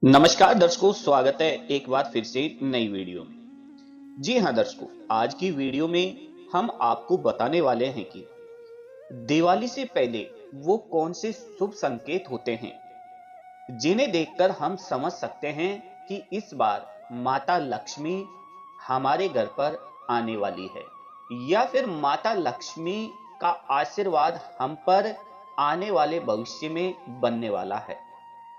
नमस्कार दर्शकों, स्वागत है एक बार फिर से नई वीडियो में। जी हाँ दर्शकों, आज की वीडियो में हम आपको बताने वाले हैं कि दिवाली से पहले वो कौन से शुभ संकेत होते हैं जिन्हें देखकर हम समझ सकते हैं कि इस बार माता लक्ष्मी हमारे घर पर आने वाली है या फिर माता लक्ष्मी का आशीर्वाद हम पर आने वाले भविष्य में बनने वाला है।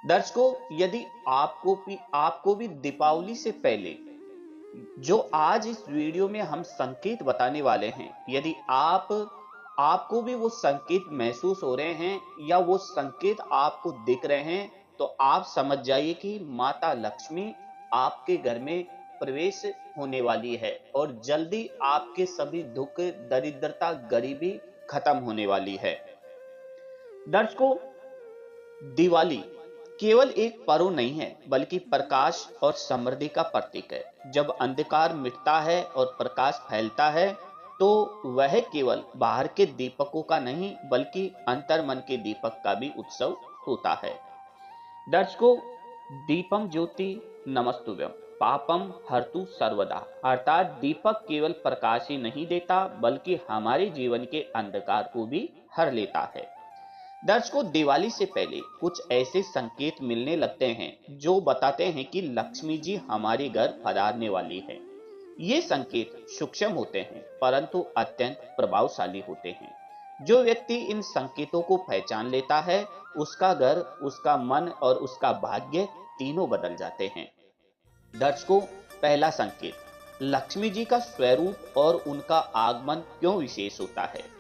दर्शकों, यदि आपको भी दीपावली से पहले जो आज इस वीडियो में हम संकेत बताने वाले हैं, यदि आपको भी वो संकेत महसूस हो रहे हैं या वो संकेत आपको दिख रहे हैं, तो आप समझ जाइए कि माता लक्ष्मी आपके घर में प्रवेश होने वाली है और जल्दी आपके सभी दुख, दरिद्रता, गरीबी खत्म होने वाली है। दर्शकों, दिवाली केवल एक पर्व नहीं है बल्कि प्रकाश और समृद्धि का प्रतीक है। जब अंधकार मिटता है और प्रकाश फैलता है तो वह केवल बाहर के दीपकों का नहीं बल्कि अंतर मन के दीपक का भी उत्सव होता है। दर्शकों, दीपम ज्योति नमस्तुभ्यं पापम हरतु सर्वदा, अर्थात दीपक केवल प्रकाश ही नहीं देता बल्कि हमारे जीवन के अंधकार को भी हर लेता है। दर्शकों, दिवाली से पहले कुछ ऐसे संकेत मिलने लगते हैं जो बताते हैं कि लक्ष्मी जी हमारे घर पधारने वाली है। ये संकेत सूक्ष्म होते हैं परंतु अत्यंत प्रभावशाली होते हैं। जो व्यक्ति इन संकेतों को पहचान लेता है, उसका घर, उसका मन और उसका भाग्य तीनों बदल जाते हैं। दर्शकों, पहला संकेत, लक्ष्मी जी का स्वरूप और उनका आगमन क्यों विशेष होता है।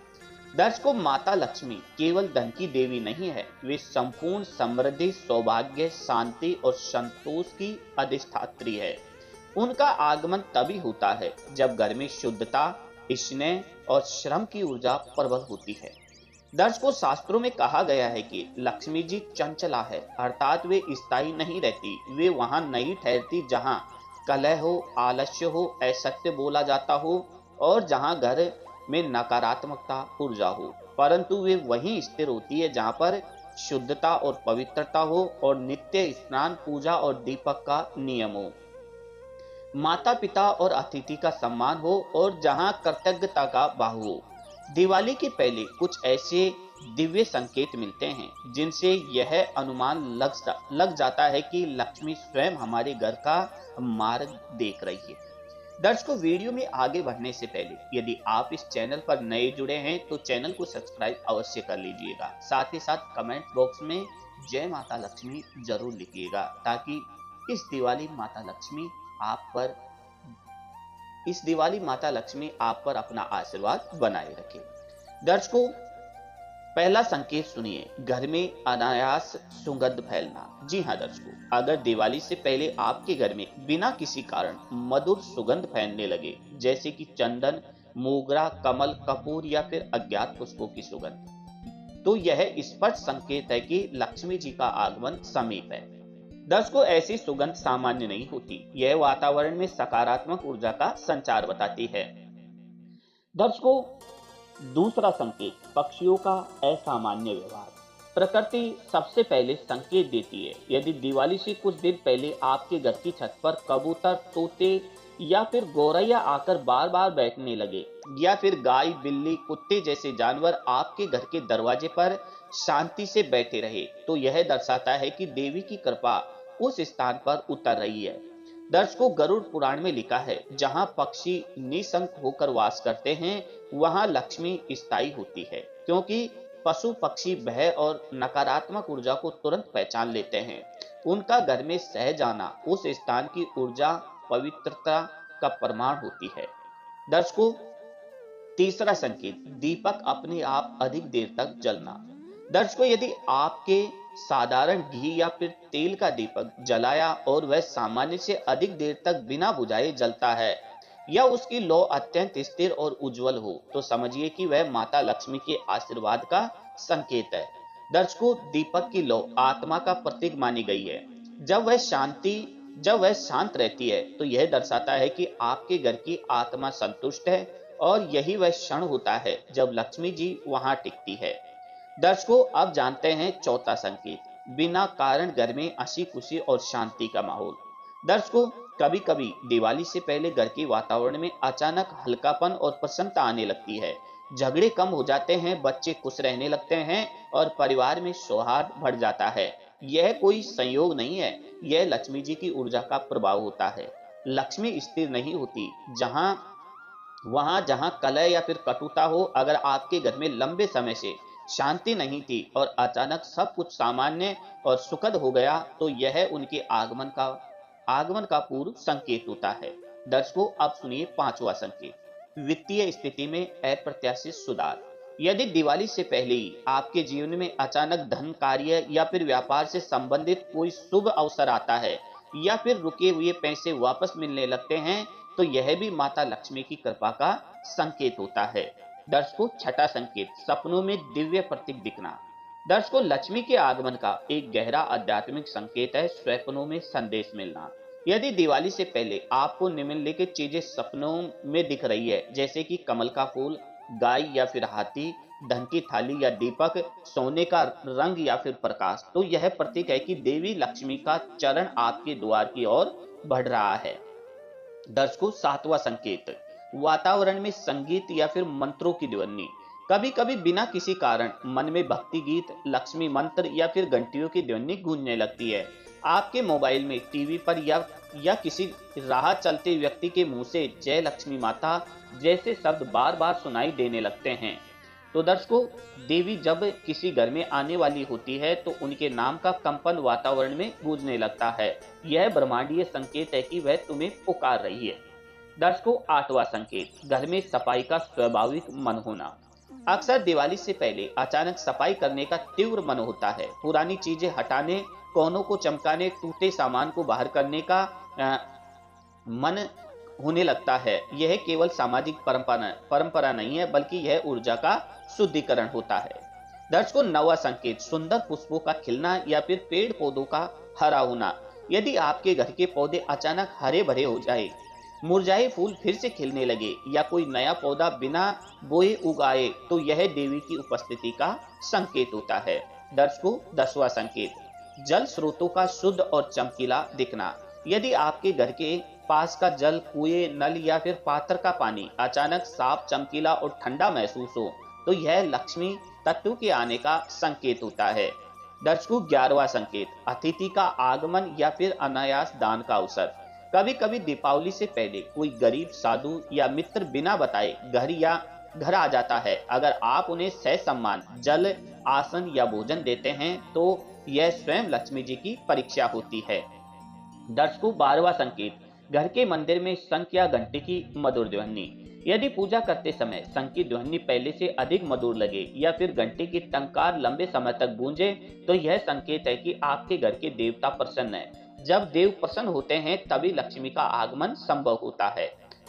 दर्शकों, माता लक्ष्मी केवल धन की देवी नहीं है, वे संपूर्ण समृद्धि, सौभाग्य, शांति और संतोष की अधिष्ठात्री है। उनका आगमन तभी होता है जब घर में शुद्धता, स्नेह और श्रम की ऊर्जा प्रबल होती है। दर्शकों, शास्त्रों में कहा गया है कि लक्ष्मी जी चंचला है, अर्थात वे स्थायी नहीं रहती। वे वहां नहीं ठहरती जहां कलह हो, आलस्य हो, असत्य बोला जाता हो और जहां घर में नकारात्मकता ऊर्जा हो, परंतु वे वहीं स्थिर होती है जहां पर शुद्धता और पवित्रता हो और नित्य स्नान, पूजा और दीपक का नियम हो, माता पिता और अतिथि का सम्मान हो और जहां कृतज्ञता का भाव हो। दिवाली के पहले कुछ ऐसे दिव्य संकेत मिलते हैं जिनसे यह अनुमान लग जाता है कि लक्ष्मी स्वयं हमारे घर का मार्ग देख रही है। दर्शकों, वीडियो में आगे बढ़ने से पहले यदि आप इस चैनल पर नए जुड़े हैं तो चैनल को सब्सक्राइब अवश्य कर लीजिएगा। साथ ही साथ कमेंट बॉक्स में जय माता लक्ष्मी जरूर लिखिएगा ताकि इस दिवाली माता लक्ष्मी आप पर इस दिवाली माता लक्ष्मी आप पर अपना आशीर्वाद बनाए रखे। दर्शकों, पहला संकेत सुनिए, घर में अनायास सुगंध फैलना। जी हाँ दर्शकों, अगर दिवाली से पहले आपके घर में बिना किसी कारण मधुर सुगंध फैलने लगे, जैसे कि चंदन, मोगरा, कमल, कपूर या फिर अज्ञात पुष्पों की सुगंध, तो यह स्पष्ट संकेत है कि लक्ष्मी जी का आगमन समीप है। दर्शकों, ऐसी सुगंध सामान्य नहीं होती, यह वातावरण में सकारात्मक ऊर्जा का संचार बताती है। दर्शकों, दूसरा संकेत, पक्षियों का असामान्य व्यवहार। प्रकृति सबसे पहले संकेत देती है। यदि दिवाली से कुछ दिन पहले आपके घर की छत पर कबूतर, तोते या फिर गौरैया आकर बार बार बैठने लगे या फिर गाय, बिल्ली, कुत्ते जैसे जानवर आपके घर के दरवाजे पर शांति से बैठे रहे, तो यह दर्शाता है कि देवी की कृपा उस स्थान पर उतर रही है। दर्शकों, गरुड़ पुराण में लिखा है, जहां पक्षी निशंक होकर वास करते हैं वहां लक्ष्मी स्थायी होती है, क्योंकि पशु पक्षी भय और नकारात्मक ऊर्जा को तुरंत पहचान लेते हैं। उनका घर में सह जाना उस स्थान की ऊर्जा, पवित्रता का प्रमाण होती है। दर्शकों, तीसरा संकेत, दीपक अपने आप अधिक देर तक जलना। दर्शकों, यदि आपके साधारण घी या फिर तेल का दीपक जलाया और वह सामान्य से अधिक देर तक बिना बुझाए जलता है या उसकी लौ अत्यंत स्थिर और उज्जवल हो, तो समझिए कि वह माता लक्ष्मी के आशीर्वाद का संकेत है। दर्शकों, दीपक की लौ आत्मा का प्रतीक मानी गई है। जब वह शांत रहती है तो यह दर्शाता है कि आपके घर की आत्मा संतुष्ट है और यही वह क्षण होता है जब लक्ष्मी जी वहां टिकती है। दर्शकों, अब जानते हैं चौथा संकेत, बिना कारण घर में हंसी खुशी और शांति का माहौल। दर्शकों, कभी कभी दिवाली से पहले घर के वातावरण में अचानक हल्कापन और प्रसन्नता आने लगती है। झगड़े कम हो जाते हैं, बच्चे खुश रहने लगते हैं और परिवार में सौहार्द बढ़ जाता है। यह कोई संयोग नहीं है, यह लक्ष्मी जी की ऊर्जा का प्रभाव होता है। लक्ष्मी स्थिर नहीं होती जहां कलह या फिर कटुता हो। अगर आपके घर में लंबे समय से शांति नहीं थी और अचानक सब कुछ सामान्य और सुखद हो गया, तो यह उनके आगमन का पूर्व संकेत होता है। दर्शकों, अब सुनिए पांचवा संकेत, वित्तीय स्थिति में अप्रत्याशित सुधार। यदि दिवाली से पहले ही आपके जीवन में अचानक धन, कार्य या फिर व्यापार से संबंधित कोई शुभ अवसर आता है, या फिर रुके हुए पैसे वापस मिलने लगते हैं, तो यह भी माता लक्ष्मी की कृपा का संकेत होता है। दर्शकों, छठा संकेत, सपनों में दिव्य प्रतीक दिखना। दर्शकों, लक्ष्मी के आगमन का एक गहरा आध्यात्मिक संकेत है स्वप्नों में संदेश मिलना। यदि दिवाली से पहले आपको निम्नलिखित चीजें सपनों में दिख रही है, जैसे कि कमल का फूल, गाय या फिर हाथी, धन की थाली या दीपक, सोने का रंग या फिर प्रकाश, तो यह प्रतीक है कि देवी लक्ष्मी का चरण आपके द्वार की ओर बढ़ रहा है। दर्शकों, सातवां संकेत, वातावरण में संगीत या फिर मंत्रों की ध्वनि। कभी कभी बिना किसी कारण मन में भक्ति गीत, लक्ष्मी मंत्र या फिर घंटियों की ध्वनि गूंजने लगती है। आपके मोबाइल में, टीवी पर या किसी राह चलते व्यक्ति के मुंह से जय लक्ष्मी माता जैसे शब्द बार बार सुनाई देने लगते हैं। तो दर्शकों, देवी जब किसी घर में आने वाली होती है तो उनके नाम का कंपन वातावरण में गूंजने लगता है। यह ब्रह्मांडीय संकेत है कि वह तुम्हें पुकार रही है। दर्शकों, आठवां संकेत, घर में सफाई का स्वाभाविक मन होना। अक्सर दिवाली से पहले अचानक सफाई करने का तीव्र मन होता है। पुरानी चीजें हटाने, कोनों को चमकाने, टूटे सामान को बाहर करने का मन होने लगता है। यह केवल सामाजिक परंपरा नहीं है, बल्कि यह ऊर्जा का शुद्धिकरण होता है। दर्शकों, नवा संकेत, सुंदर पुष्पों का खिलना या फिर पेड़ पौधों का हरा होना। यदि आपके घर के पौधे अचानक हरे भरे हो जाए, मुरझाए फूल फिर से खिलने लगे या कोई नया पौधा बिना बोए उगाए, तो यह देवी की उपस्थिति का संकेत होता है। दर्शकों, दसवां संकेत, जल स्रोतों का शुद्ध और चमकीला दिखना। यदि आपके घर के पास का जल, कुएं, नल या फिर पात्र का पानी अचानक साफ, चमकीला और ठंडा महसूस हो, तो यह लक्ष्मी तत्व के आने का संकेत होता है। दर्शकों, 11वां संकेत, अतिथि का आगमन या फिर अनायास दान का अवसर। कभी कभी दीपावली से पहले कोई गरीब, साधु या मित्र बिना बताए घर आ जाता है। अगर आप उन्हें सह सम्मान जल, आसन या भोजन देते हैं, तो यह स्वयं लक्ष्मी जी की परीक्षा होती है। दर्शकों, 12वां संकेत, घर के मंदिर में शंख या घंटी की मधुर ध्वनि। यदि पूजा करते समय शंख की ध्वनि पहले से अधिक मधुर लगे या फिर घंटी की टंकार लंबे समय तक गूंजे, तो यह संकेत है कि आपके घर के देवता प्रसन्न है। जब देव प्रसन्न होते हैं, तभी लक्ष्मी का आगमन संभव होता है।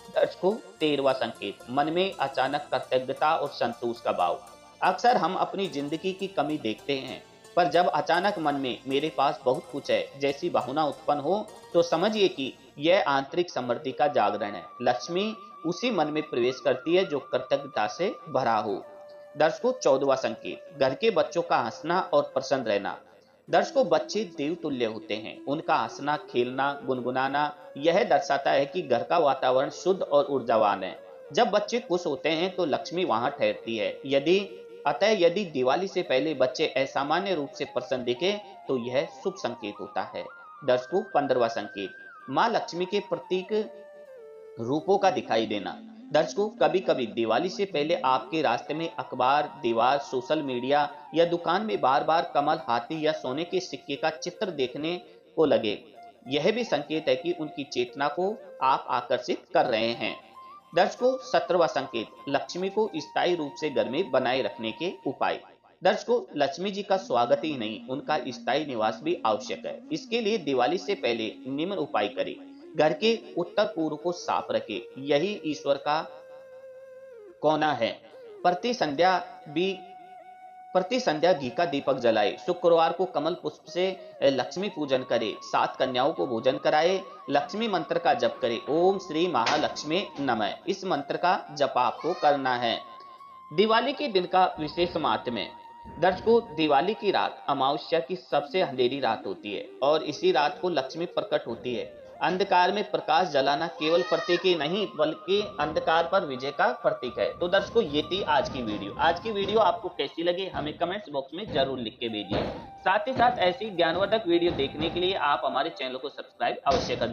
दर्शकों, 13वां संकेत, मन में अचानक कृतज्ञता और संतोष का भाव। अक्सर हम अपनी जिंदगी की कमी देखते हैं, पर जब अचानक मन में मेरे पास बहुत कुछ है जैसी भावना उत्पन्न हो, तो समझिए कि यह आंतरिक समृद्धि का जागरण है। लक्ष्मी उसी मन में प्रवेश करती है जो कृतज्ञता से भरा हो। दर्शकों, 14वां संकेत, घर के बच्चों का हंसना और प्रसन्न रहना। दर्शकों, बच्चे देवतुल्य होते हैं। उनका हंसना, खेलना, गुनगुनाना यह दर्शाता है कि घर का वातावरण शुद्ध और ऊर्जावान है। जब बच्चे खुश होते हैं तो लक्ष्मी वहां ठहरती है। यदि दिवाली से पहले बच्चे असामान्य रूप से प्रसन्न दिखे, तो यह शुभ संकेत होता है। दर्शकों, 15वां संकेत, मां लक्ष्मी के प्रतीक रूपों का दिखाई देना। दर्शकों, कभी कभी दिवाली से पहले आपके रास्ते में अखबार, दीवार, सोशल मीडिया या दुकान में बार बार कमल, हाथी या सोने के सिक्के का चित्र देखने को लगे। यह भी संकेत है कि उनकी चेतना को आप आकर्षित कर रहे हैं। दर्शकों, 17वां संकेत, लक्ष्मी को स्थायी रूप से घर में बनाए रखने के उपाय। दर्शकों, लक्ष्मी जी का स्वागत ही नहीं, उनका स्थायी निवास भी आवश्यक है। इसके लिए दिवाली से पहले निम्न उपाय करें। घर के उत्तर पूर्व को साफ रखें, यही ईश्वर का कोना है। प्रति संध्या घी का दीपक जलाए। शुक्रवार को कमल पुष्प से लक्ष्मी पूजन करे। 7 कन्याओं को भोजन कराए। लक्ष्मी मंत्र का जप करे, ओम श्री महालक्ष्मी नमः। इस मंत्र का जप आपको करना है। दिवाली के दिन का विशेष महात्म्य। दर्शकों, दिवाली की रात अमावस्या की सबसे अंधेरी रात होती है और इसी रात को लक्ष्मी प्रकट होती है। अंधकार में प्रकाश जलाना केवल प्रतीक ही नहीं बल्कि अंधकार पर विजय का प्रतीक है। तो दर्शकों, ये थी आज की वीडियो। आज की वीडियो आपको कैसी लगी हमें कमेंट्स बॉक्स में जरूर लिख के भेजिए। साथ ही साथ ऐसी ज्ञानवर्धक वीडियो देखने के लिए आप हमारे चैनल को सब्सक्राइब अवश्य कर लीजिए।